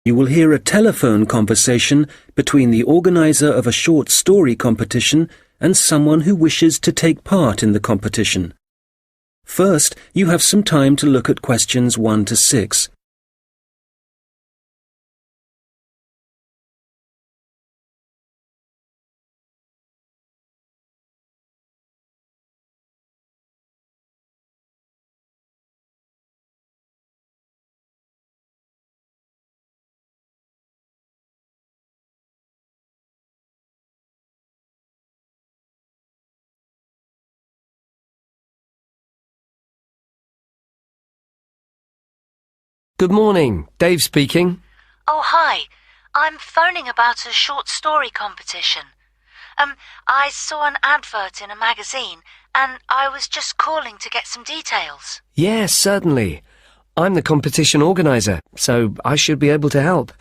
You will hear a telephone conversation between the organizer of a short story competition and someone who wishes to take part in the competition. First, you have some time to look at questions 1 to 6. Good morning, Dave speaking. Oh, hi. I'm phoning about a short story competition. I saw an advert in a magazine and I was just calling to get some details. Yes, certainly. I'm the competition organizer, so I should be able to help.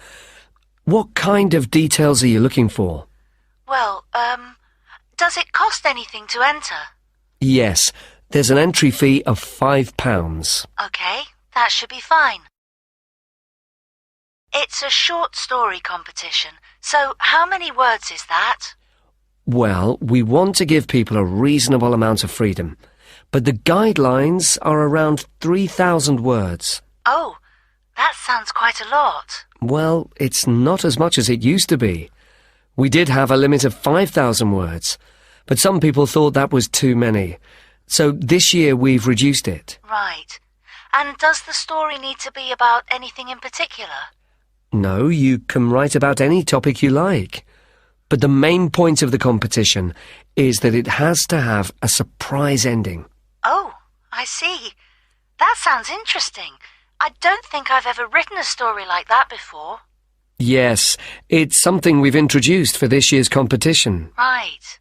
What kind of details are you looking for? Well, does it cost anything to enter? Yes, there's an entry fee of £5. Okay, that should be fine. It's a short story competition, so how many words is that? Well, we want to give people a reasonable amount of freedom, but the guidelines are around 3,000 words. Oh, that sounds quite a lot. Well, it's not as much as it used to be. We did have a limit of 5,000 words, but some people thought that was too many. So this year we've reduced it. Right. And does the story need to be about anything in particular? No, you can write about any topic you like. But the main point of the competition is that it has to have a surprise ending. Oh, I see. That sounds interesting. I don't think I've ever written a story like that before. Yes, it's something we've introduced for this year's competition. Right.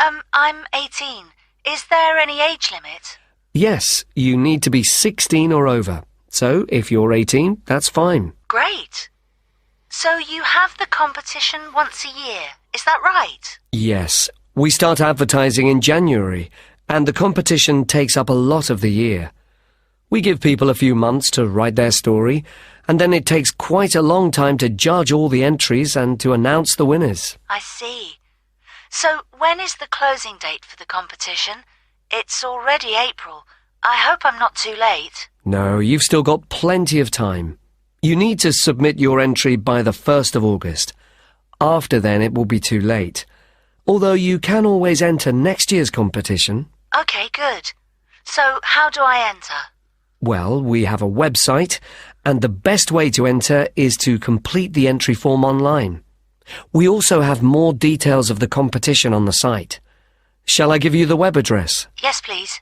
I'm 18. Is there any age limit? Yes, you need to be 16 or over. So, if you're 18, that's fine. Great. So you have the competition once a year, is that right? Yes. We start advertising in January, and the competition takes up a lot of the year. We give people a few months to write their story, and then it takes quite a long time to judge all the entries and to announce the winners. I see. So when is the closing date for the competition? It's already April. I hope I'm not too late. No, you've still got plenty of time. You need to submit your entry by the 1st of August. After then, it will be too late. Although you can always enter next year's competition. Okay, good. So how do I enter? Well, we have a website, and the best way to enter is to complete the entry form online. We also have more details of the competition on the site. Shall I give you the web address? Yes, please.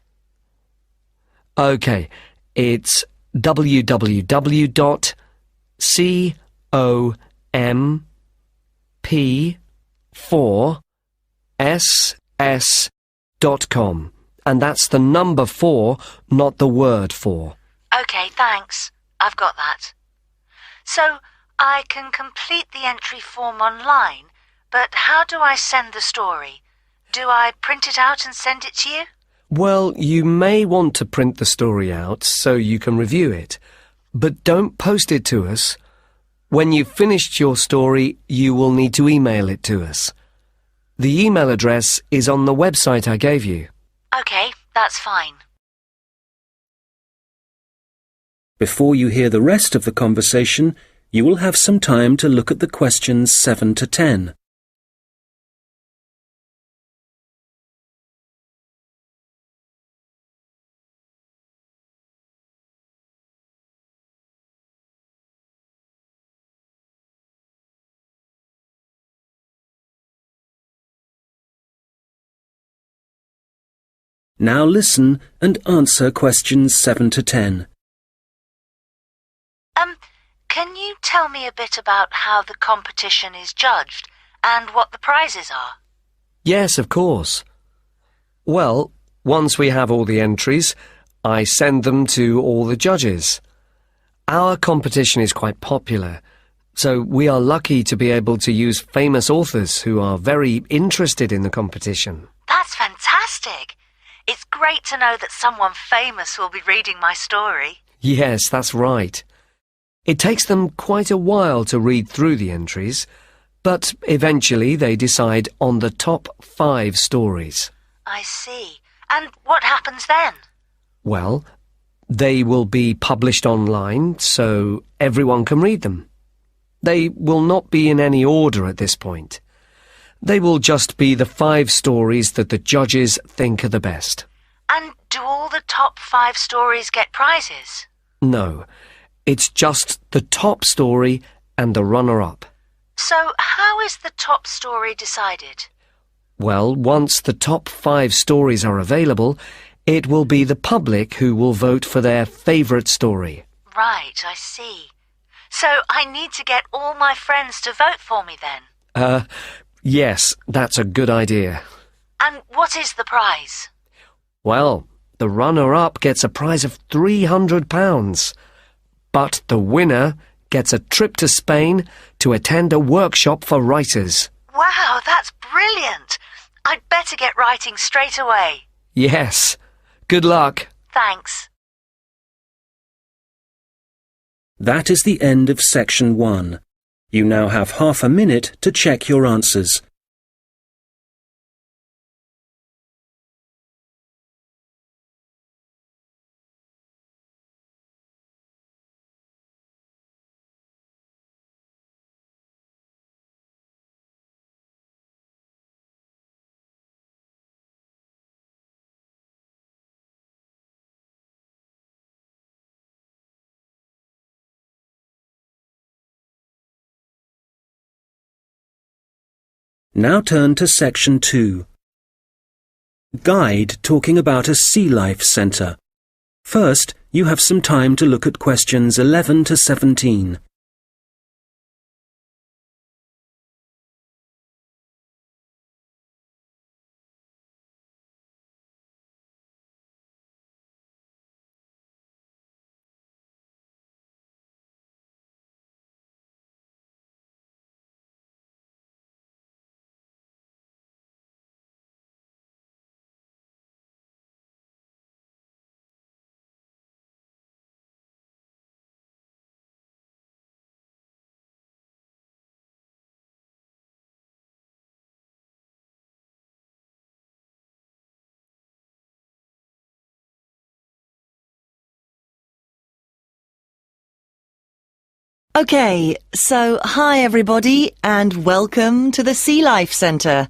Okay, it's www.comp4ss.com, and that's the number 4, not the word 4. Okay, thanks. I've got that. So I can complete the entry form online, but how do I send the story? Do I print it out and send it to you? Well, you may want to print the story out so you can review it, but don't post it to us. When you've finished your story, you will need to email it to us. The email address is on the website I gave you. Okay, that's fine. Before you hear the rest of the conversation, you will have some time to look at the questions 7 to 10. Now listen and answer questions 7 to 10. Can you tell me a bit about how the competition is judged and what the prizes are? Yes, of course. Well, once we have all the entries, I send them to all the judges. Our competition is quite popular, so we are lucky to be able to use famous authors who are very interested in the competition. That's fantastic! It's great to know that someone famous will be reading my story. Yes, that's right. It takes them quite a while to read through the entries, but eventually they decide on the top 5 stories. I see. And what happens then? Well, they will be published online so everyone can read them. They will not be in any order at this point. They will just be the 5 stories that the judges think are the best. And do all the top 5 stories get prizes? No, it's just the top story and the runner-up. So how is the top story decided? Well, once the top 5 stories are available, it will be the public who will vote for their favourite story. Right, I see. So I need to get all my friends to vote for me then? Yes, that's a good idea. And what is the prize? Well, the runner-up gets a prize of £300. But the winner gets a trip to Spain to attend a workshop for writers. Wow, that's brilliant! I'd better get writing straight away. Yes. Good luck. Thanks. That is the end of section 1. You now have half a minute to check your answers. Now turn to section 2. Guide talking about a sea life centre. First, you have some time to look at questions 11 to 17. Okay, so hi everybody and welcome to the Sea Life Centre.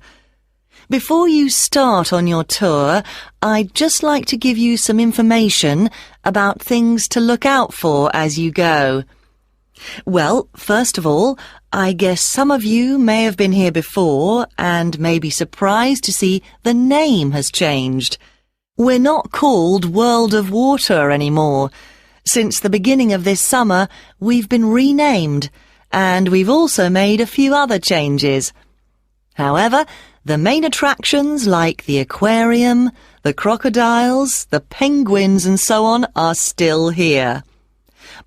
Before you start on your tour, I'd just like to give you some information about things to look out for as you go. Well, first of all, I guess some of you may have been here before and may be surprised to see the name has changed. We're not called World of Water anymore. Since the beginning of this summer, we've been renamed, and we've also made a few other changes. However, the main attractions like the aquarium, the crocodiles, the penguins and so on are still here.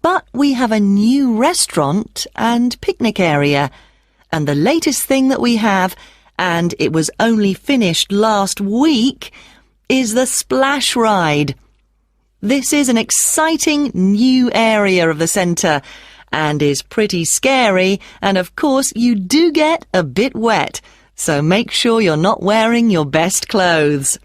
But we have a new restaurant and picnic area, and the latest thing that we have, and it was only finished last week, is the splash ride. This is an exciting new area of the centre and is pretty scary, and of course you do get a bit wet, so make sure you're not wearing your best clothes.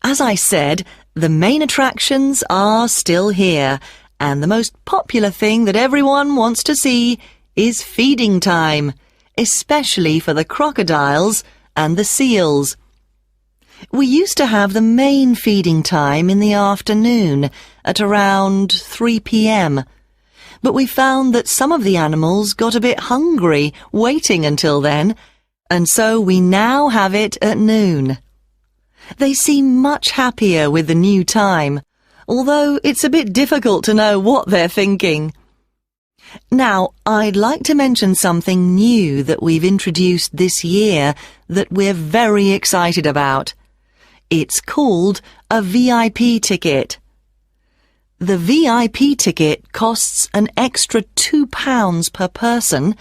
As I said, the main attractions are still here, and the most popular thing that everyone wants to see is feeding time, especially for the crocodiles and the seals. We used to have the main feeding time in the afternoon at around 3 p.m. But we found that some of the animals got a bit hungry waiting until then, and so we now have it at noon. They seem much happier with the new time, although it's a bit difficult to know what they're thinking. Now, I'd like to mention something new that we've introduced this year that we're very excited about. It's called a VIP ticket. The VIP ticket costs an extra £2 per person,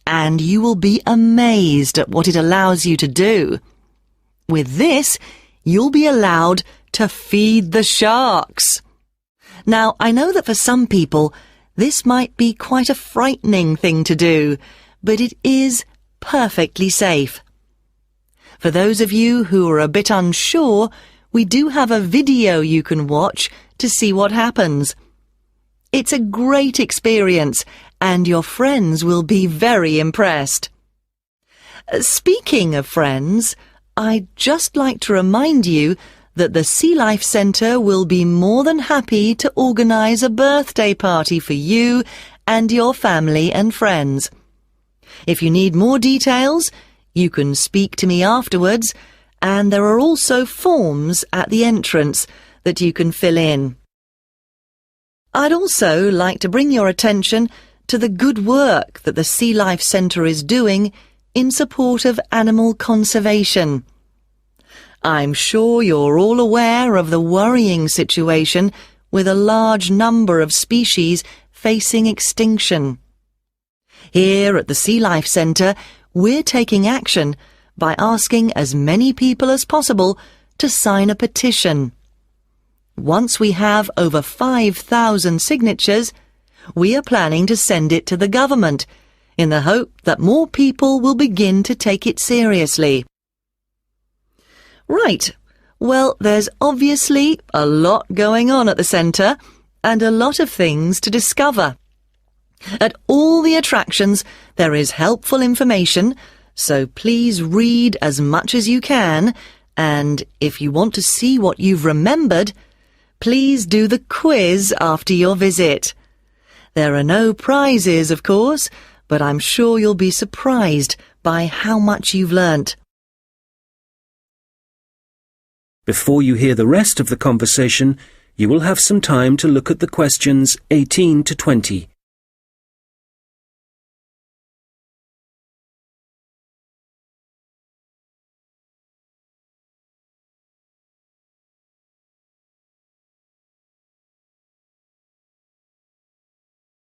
and you will be amazed at what it allows you to do. With this, you'll be allowed to feed the sharks. Now, I know that for some people, This might be quite a frightening thing to do, but it is perfectly safe. For those of you who are a bit unsure, we do have a video you can watch to see what happens. It's a great experience, and your friends will be very impressed. Speaking of friends, I'd just like to remind you that the Sea Life Centre will be more than happy to organise a birthday party for you and your family and friends. If you need more details, you can speak to me afterwards, and there are also forms at the entrance that you can fill in. I'd also like to bring your attention to the good work that the Sea Life Centre is doing in support of animal conservation. I'm sure you're all aware of the worrying situation with a large number of species facing extinction. Here at the Sea Life Centre, we're taking action by asking as many people as possible to sign a petition. Once we have over 5,000 signatures, we are planning to send it to the government in the hope that more people will begin to take it seriously. Right, well, there's obviously a lot going on at the centre and a lot of things to discover. At all the attractions, there is helpful information, so please read as much as you can, and if you want to see what you've remembered, please do the quiz after your visit. There are no prizes, of course, but I'm sure you'll be surprised by how much you've learnt. Before you hear the rest of the conversation, you will have some time to look at the questions 18 to 20.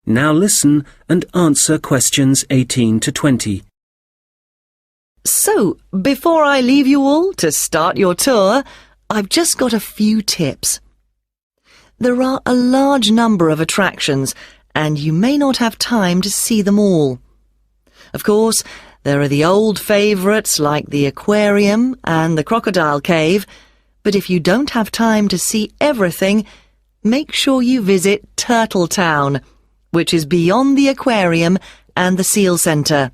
Now listen and answer questions 18 to 20. So, before I leave you all to start your tour, I've just got a few tips. There are a large number of attractions, and you may not have time to see them all. Of course, there are the old favourites like the aquarium and the crocodile cave, but if you don't have time to see everything, make sure you visit Turtle Town, which is beyond the aquarium and the seal centre.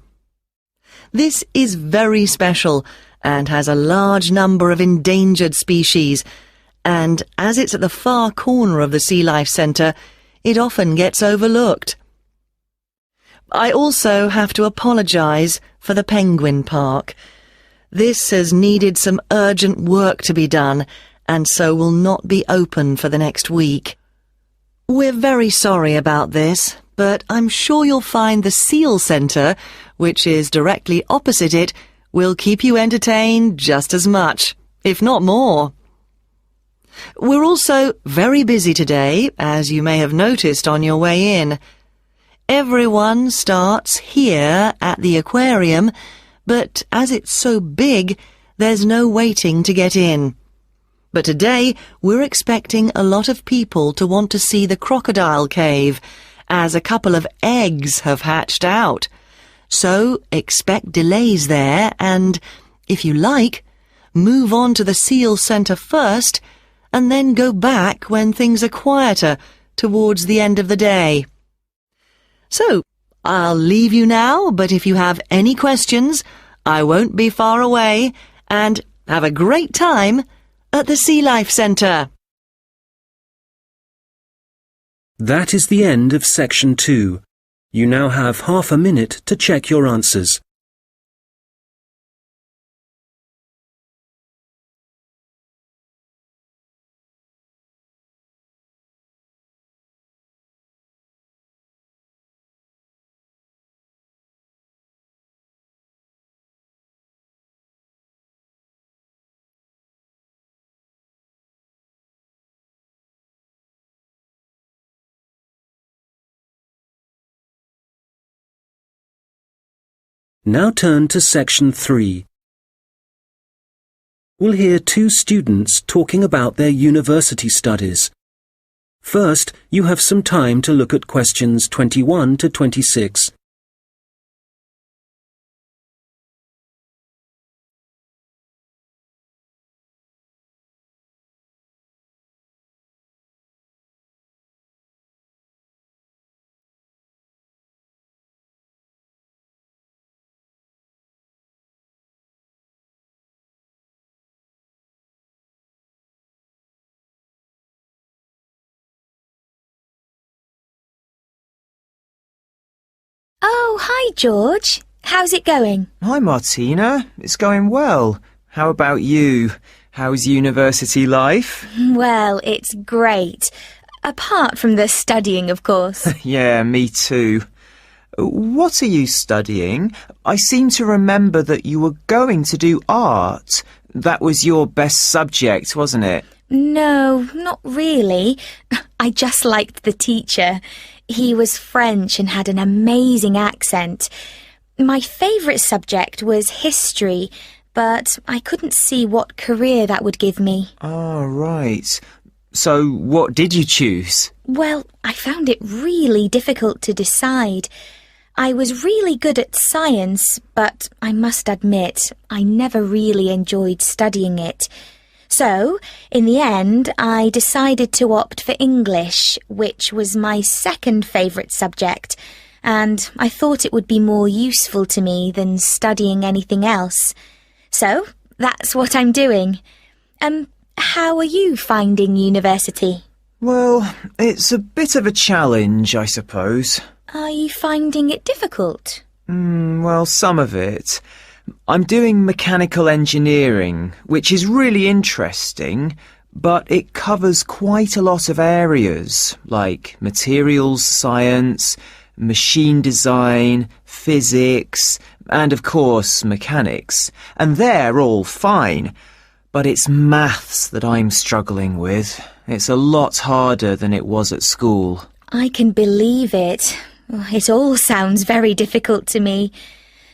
This is very special and has a large number of endangered species, and as it's at the far corner of the Sea Life Centre, it often gets overlooked. I also have to apologise for the Penguin Park. This has needed some urgent work to be done, and so will not be open for the next week. We're very sorry about this, but I'm sure you'll find the Seal Centre, which is directly opposite it, will keep you entertained just as much, if not more. We're also very busy today, as you may have noticed on your way in. Everyone starts here at the aquarium, but as it's so big, there's no waiting to get in. But today, we're expecting a lot of people to want to see the crocodile cave, as a couple of eggs have hatched out. So expect delays there and, if you like, move on to the Seal Centre first and then go back when things are quieter towards the end of the day. So, I'll leave you now, but if you have any questions, I won't be far away, and have a great time at the Sea Life Centre. That is the end of section 2. You now have half a minute to check your answers. Now turn to section 3. We'll hear two students talking about their university studies. First, you have some time to look at questions 21 to 26. Oh, hi, George. How's it going? Hi, Martina. It's going well. How about you? How's university life? Well, it's great. Apart from the studying, of course. Yeah, me too. What are you studying? I seem to remember that you were going to do art. That was your best subject, wasn't it? No, not really. I just liked the teacher. He was French and had an amazing accent. My favourite subject was history, but I couldn't see what career that would give me. Oh, right. So what did you choose? Well, I found it really difficult to decide. I was really good at science, but I must admit, I never really enjoyed studying it. So, in the end, I decided to opt for English, which was my second favourite subject, and I thought it would be more useful to me than studying anything else. So, that's what I'm doing. How are you finding university? Well, it's a bit of a challenge, I suppose. Are you finding it difficult? Well, some of it. I'm doing mechanical engineering, which is really interesting, but it covers quite a lot of areas, like materials science, machine design, physics, and of course mechanics. And they're all fine, but it's maths that I'm struggling with. It's a lot harder than it was at school. I can believe it. It all sounds very difficult to me.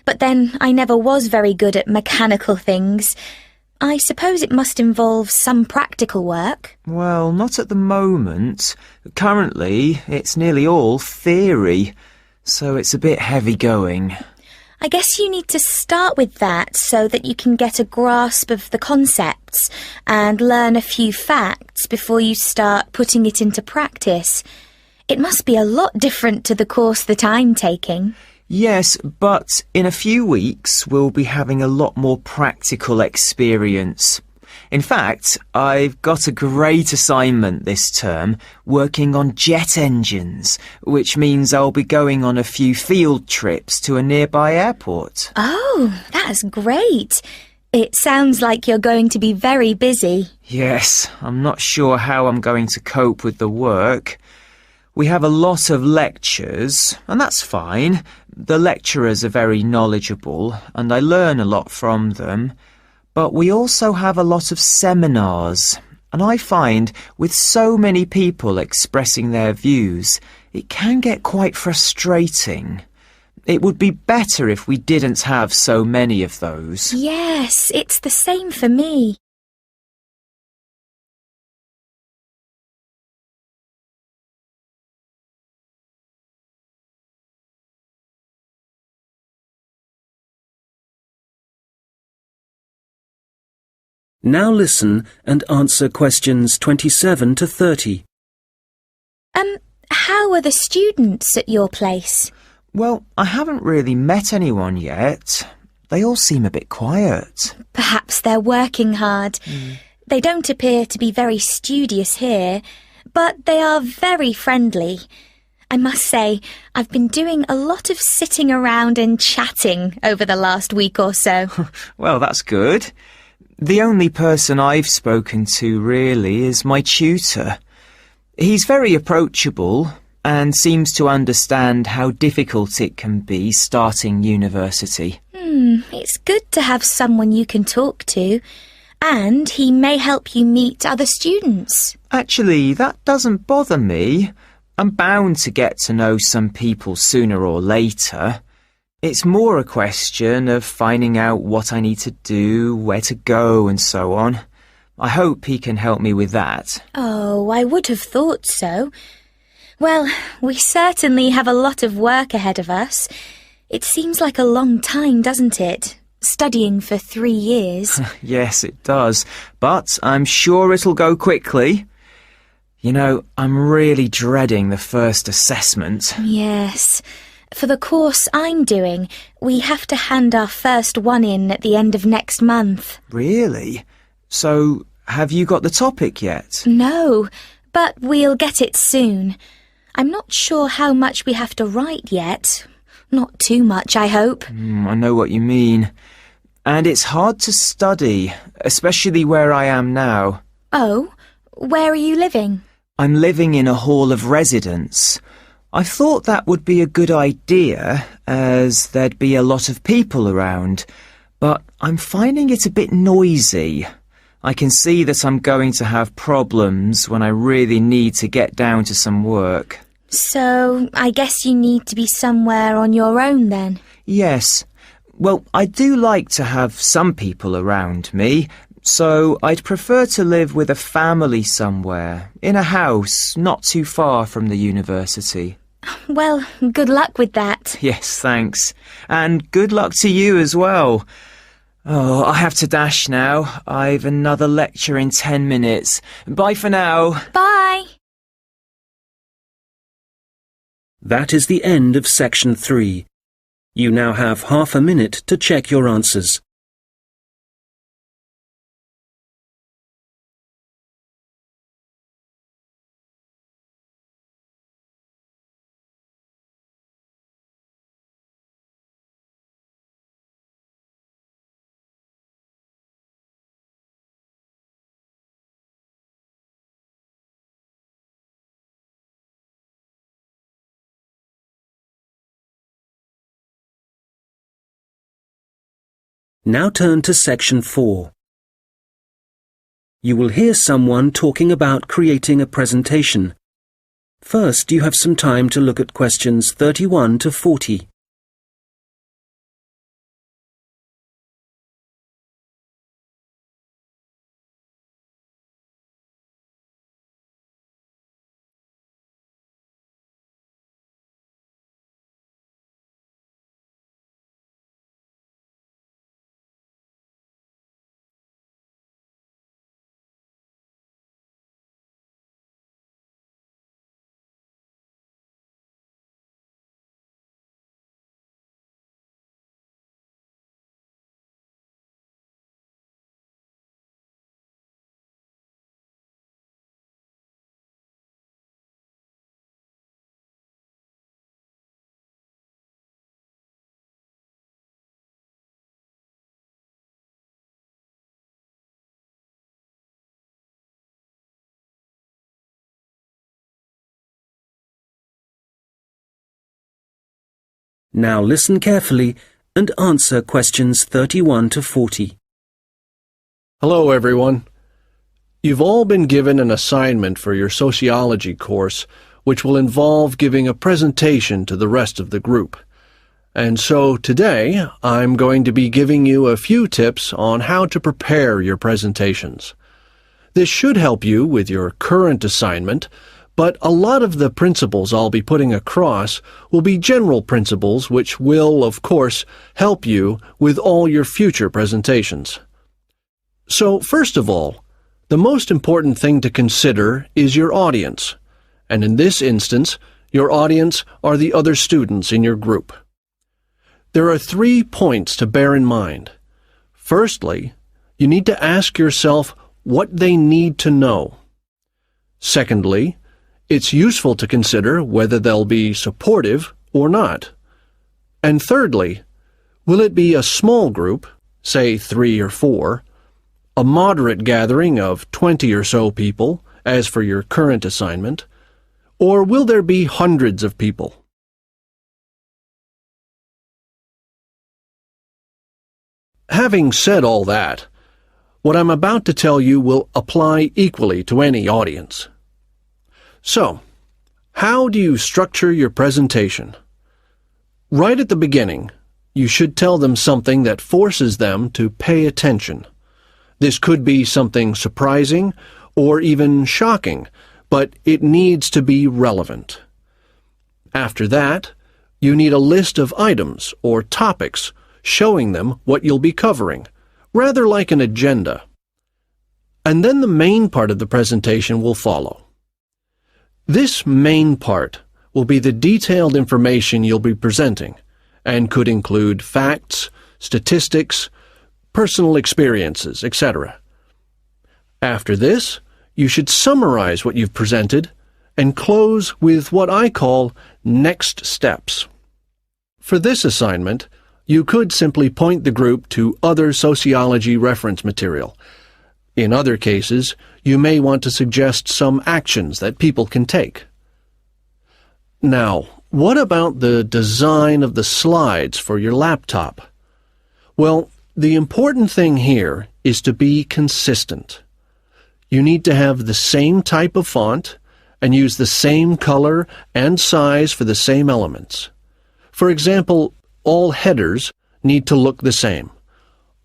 But then I never was very good at mechanical things. I suppose it must involve some practical work. Well, not at the moment. Currently, it's nearly all theory, so it's a bit heavy going. I guess you need to start with that so that you can get a grasp of the concepts and learn a few facts before you start putting it into practice. It must be a lot different to the course that I'm taking. Yes, but in a few weeks we'll be having a lot more practical experience. In fact, I've got a great assignment this term working on jet engines, which means I'll be going on a few field trips to a nearby airport. Oh, that's great. It sounds like you're going to be very busy. Yes, I'm not sure how I'm going to cope with the work. We have a lot of lectures, and that's fine. The lecturers are very knowledgeable, and I learn a lot from them. But we also have a lot of seminars, and I find with so many people expressing their views, it can get quite frustrating. It would be better if we didn't have so many of those. Yes, it's the same for me. Now listen and answer questions 27 to 30. How are the students at your place? Well, I haven't really met anyone yet. They all seem a bit quiet. Perhaps they're working hard. They don't appear to be very studious here, but they are very friendly. I must say, I've been doing a lot of sitting around and chatting over the last week or so. Well, that's good. The only person I've spoken to, really, is my tutor. He's very approachable and seems to understand how difficult it can be starting university. It's good to have someone you can talk to, and he may help you meet other students. Actually, that doesn't bother me. I'm bound to get to know some people sooner or later. It's more a question of finding out what I need to do, where to go, and so on. I hope he can help me with that. Oh, I would have thought so. Well, we certainly have a lot of work ahead of us. It seems like a long time, doesn't it? Studying for 3 years. Yes, it does. But I'm sure it'll go quickly. You know, I'm really dreading the first assessment. Yes. For the course I'm doing, we have to hand our first one in at the end of next month. Really? So, have you got the topic yet? No, but we'll get it soon. I'm not sure how much we have to write yet. Not too much, I hope. I know what you mean. And it's hard to study, especially where I am now. Oh, where are you living? I'm living in a hall of residence. I thought that would be a good idea, as there'd be a lot of people around. But I'm finding it a bit noisy. I can see that I'm going to have problems when I really need to get down to some work. So, I guess you need to be somewhere on your own then? Yes. Well, I do like to have some people around me, so I'd prefer to live with a family somewhere, in a house not too far from the university. Well, good luck with that. Yes, thanks. And good luck to you as well. Oh, I have to dash now. I've another lecture in 10 minutes. Bye for now. Bye. That is the end of section 3. You now have half a minute to check your answers. Now turn to section 4. You will hear someone talking about creating a presentation. First, you have some time to look at questions 31 to 40. Now listen carefully and answer questions 31 to 40. Hello, everyone. You've all been given an assignment for your sociology course, which will involve giving a presentation to the rest of the group. And so today, I'm going to be giving you a few tips on how to prepare your presentations. This should help you with your current assignment, but a lot of the principles I'll be putting across will be general principles which will, of course, help you with all your future presentations. So, first of all, the most important thing to consider is your audience, and in this instance, your audience are the other students in your group. There are 3 points to bear in mind. Firstly, you need to ask yourself what they need to know. Secondly, it's useful to consider whether they'll be supportive or not. And thirdly, will it be a small group, say 3 or 4, a moderate gathering of 20 or so people, as for your current assignment, or will there be hundreds of people? Having said all that, what I'm about to tell you will apply equally to any audience. So, how do you structure your presentation? Right at the beginning, you should tell them something that forces them to pay attention. This could be something surprising or even shocking, but it needs to be relevant. After that, you need a list of items or topics showing them what you'll be covering, rather like an agenda. And then the main part of the presentation will follow. This main part will be the detailed information you'll be presenting, and could include facts, statistics, personal experiences, etc. After this, you should summarize what you've presented and close with what I call next steps. For this assignment, you could simply point the group to other sociology reference material. In other cases, you may want to suggest some actions that people can take. Now, what about the design of the slides for your laptop? Well, the important thing here is to be consistent. You need to have the same type of font and use the same color and size for the same elements. For example, all headers need to look the same.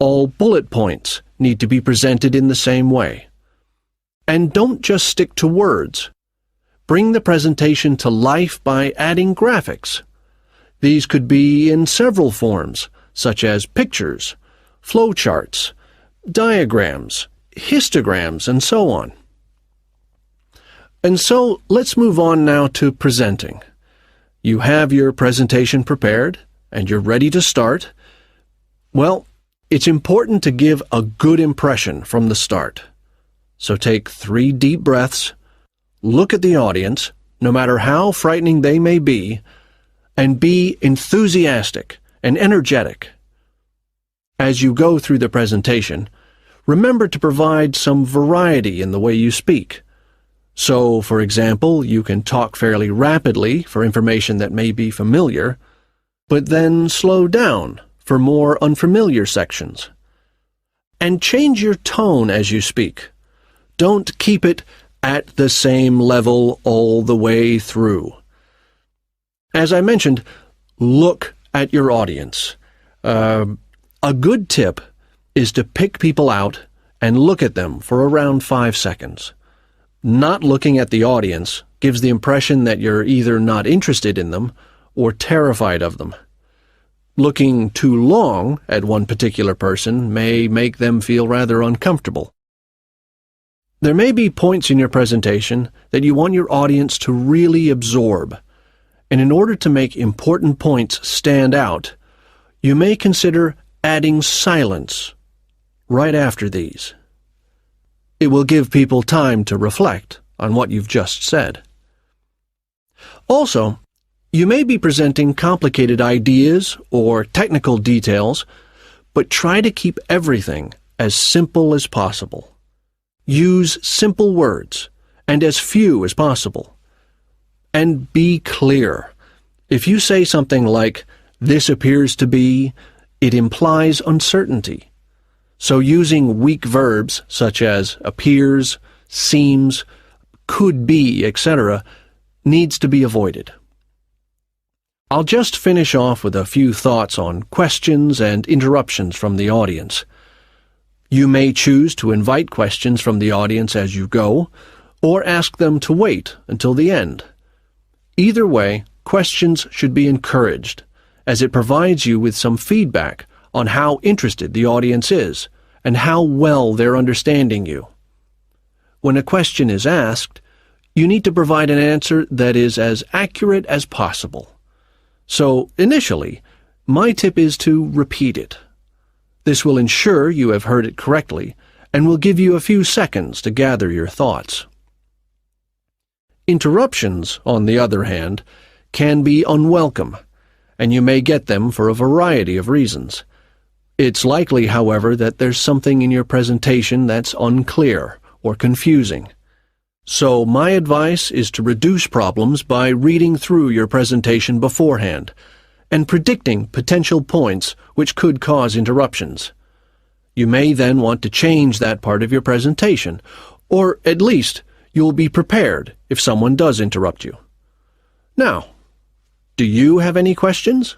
All bullet points need to be presented in the same way. And don't just stick to words. Bring the presentation to life by adding graphics. These could be in several forms, such as pictures, flowcharts, diagrams, histograms, and so on. And so, let's move on now to presenting. You have your presentation prepared, and you're ready to start. Well, it's important to give a good impression from the start. So take 3 deep breaths, look at the audience, no matter how frightening they may be, and be enthusiastic and energetic. As you go through the presentation, remember to provide some variety in the way you speak. So, for example, you can talk fairly rapidly for information that may be familiar, but then slow down for more unfamiliar sections. And change your tone as you speak. Don't keep it at the same level all the way through. As I mentioned, look at your audience. A good tip is to pick people out and look at them for around 5 seconds. Not looking at the audience gives the impression that you're either not interested in them or terrified of them. Looking too long at one particular person may make them feel rather uncomfortable. There may be points in your presentation that you want your audience to really absorb, and in order to make important points stand out, you may consider adding silence right after these. It will give people time to reflect on what you've just said. Also, you may be presenting complicated ideas or technical details, but try to keep everything as simple as possible. Use simple words and as few as possible. And be clear. If you say something like, "This appears to be," it implies uncertainty. So using weak verbs such as appears, seems, could be, etc., needs to be avoided. I'll just finish off with a few thoughts on questions and interruptions from the audience. You may choose to invite questions from the audience as you go, or ask them to wait until the end. Either way, questions should be encouraged, as it provides you with some feedback on how interested the audience is and how well they're understanding you. When a question is asked, you need to provide an answer that is as accurate as possible. So, initially, my tip is to repeat it. This will ensure you have heard it correctly and will give you a few seconds to gather your thoughts. Interruptions, on the other hand, can be unwelcome, and you may get them for a variety of reasons. It's likely, however, that there's something in your presentation that's unclear or confusing. So my advice is to reduce problems by reading through your presentation beforehand and predicting potential points which could cause interruptions. You may then want to change that part of your presentation, or at least you'll be prepared if someone does interrupt you. Now, do you have any questions?